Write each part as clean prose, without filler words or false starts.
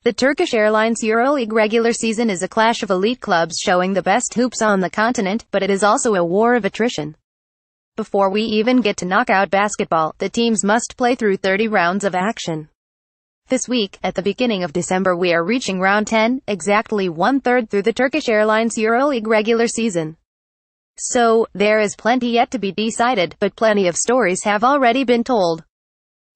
The Turkish Airlines EuroLeague regular season is a clash of elite clubs showing the best hoops on the continent, but it is also a war of attrition. Before we even get to knockout basketball, the teams must play through 30 rounds of action. This week, at the beginning of December, we are reaching round 10, exactly one-third through the Turkish Airlines EuroLeague regular season. So, there is plenty yet to be decided, but plenty of stories have already been told.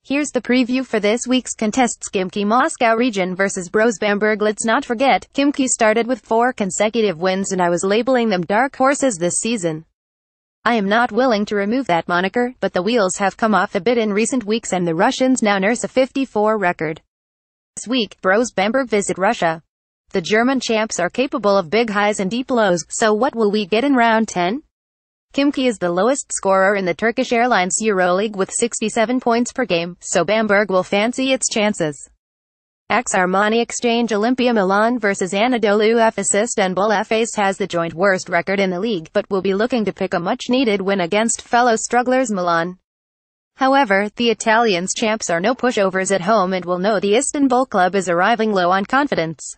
Here's the preview for this week's contests. Khimki Moscow region versus Brose Bamberg. Let's not forget, Khimki started with 4 consecutive wins and I was labeling them dark horses this season. I am not willing to remove that moniker, but the wheels have come off a bit in recent weeks and the Russians now nurse a 54 record. This week, Brose Bamberg visit Russia. The German champs are capable of big highs and deep lows, so what will we get in round 10? Khimki is the lowest scorer in the Turkish Airlines EuroLeague with 67 points per game, so Bamberg will fancy its chances. AX Armani Exchange Olympia Milan vs Anadolu Efes. Istanbul Efes has the joint worst record in the league, but will be looking to pick a much-needed win against fellow strugglers Milan. However, the Italians champs are no pushovers at home and will know the Istanbul club is arriving low on confidence.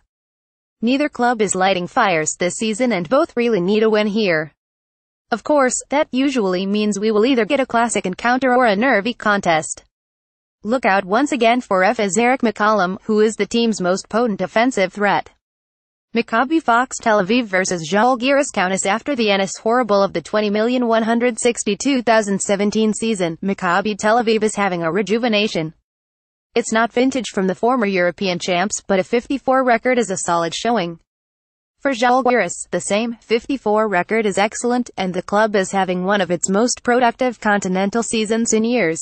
Neither club is lighting fires this season and both really need a win here. Of course, that usually means we will either get a classic encounter or a nervy contest. Look out once again for Efes Eric McCollum, who is the team's most potent offensive threat. Maccabi Fox Tel Aviv vs Žalgiris. Kaunas. After the Enes horrible of the 20,162,017 season, Maccabi Tel Aviv is having a rejuvenation. It's not vintage from the former European champs, but a 54 record is a solid showing. For Žalgiris, the same 54 record is excellent, and the club is having one of its most productive continental seasons in years.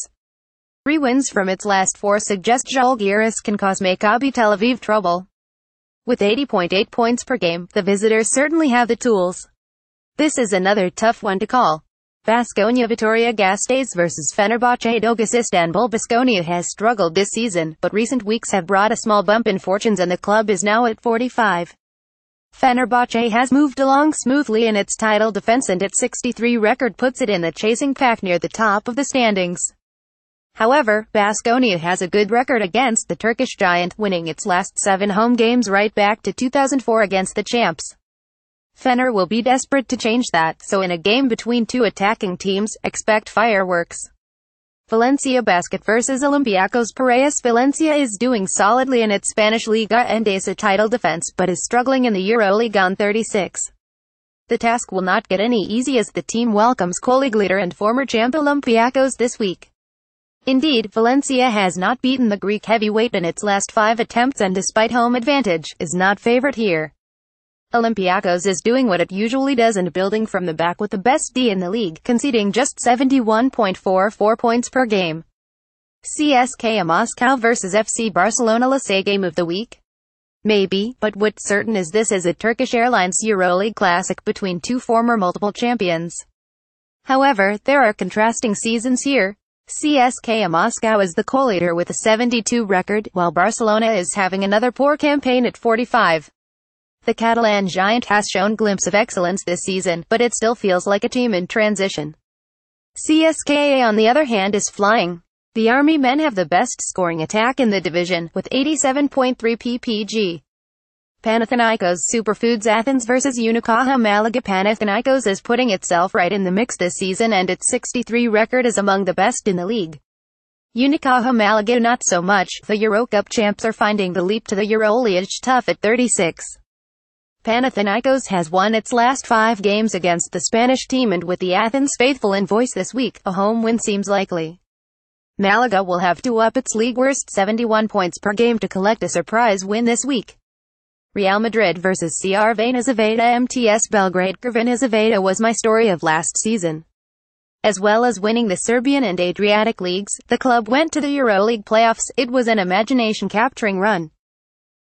3 wins from its last 4 suggest Žalgiris can cause Maccabi Tel Aviv trouble. With 80.8 points per game, the visitors certainly have the tools. This is another tough one to call. Baskonia Vitoria Gasteiz vs Fenerbahce Dogus. Istanbul. Baskonia has struggled this season, but recent weeks have brought a small bump in fortunes and the club is now at 45. Fenerbahce has moved along smoothly in its title defense and its 63 record puts it in the chasing pack near the top of the standings. However, Baskonia has a good record against the Turkish giant, winning its last 7 home games right back to 2004 against the champs. Fener will be desperate to change that, so in a game between 2 attacking teams, expect fireworks. Valencia Basket vs Olympiacos Piraeus. Valencia is doing solidly in its Spanish Liga Endesa title defense, but is struggling in the EuroLeague on 36. The task will not get any easy as the team welcomes co-league leader and former champ Olympiacos this week. Indeed, Valencia has not beaten the Greek heavyweight in its last 5 attempts and despite home advantage, is not favored here. Olympiacos is doing what it usually does and building from the back with the best D in the league, conceding just 71.44 points per game. CSKA Moscow vs FC Barcelona. Let's say game of the week? Maybe, but what's certain is this is a Turkish Airlines EuroLeague classic between 2 former multiple champions. However, there are contrasting seasons here. CSKA Moscow is the co-leader with a 72 record, while Barcelona is having another poor campaign at 45. The Catalan giant has shown a glimpse of excellence this season, but it still feels like a team in transition. CSKA on the other hand is flying. The Army men have the best scoring attack in the division, with 87.3 ppg. Panathinaikos Superfoods. Athens vs Unicaja Malaga. Panathinaikos is putting itself right in the mix this season and its 63 record is among the best in the league. Unicaja Malaga not so much. The Eurocup champs are finding the leap to the EuroLeague tough at 36. Panathinaikos has won its last 5 games against the Spanish team and with the Athens faithful in voice this week, a home win seems likely. Malaga will have to up its league worst 71 points per game to collect a surprise win this week. Real Madrid vs Crvena Zvezda. MTS Belgrade. Crvena Zvezda was my story of last season. As well as winning the Serbian and Adriatic leagues, the club went to the EuroLeague playoffs. It was an imagination-capturing run.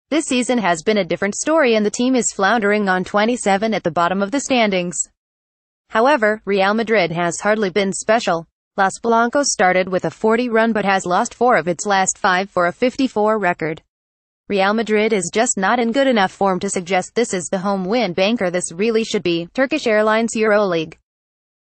This season has been a different story and the team is floundering on 27 at the bottom of the standings. However, Real Madrid has hardly been special. Los Blancos started with a 40 run but has lost 4 of its last 5 for a 54 record. Real Madrid is just not in good enough form to suggest this is the home win banker this really should be. Turkish Airlines EuroLeague.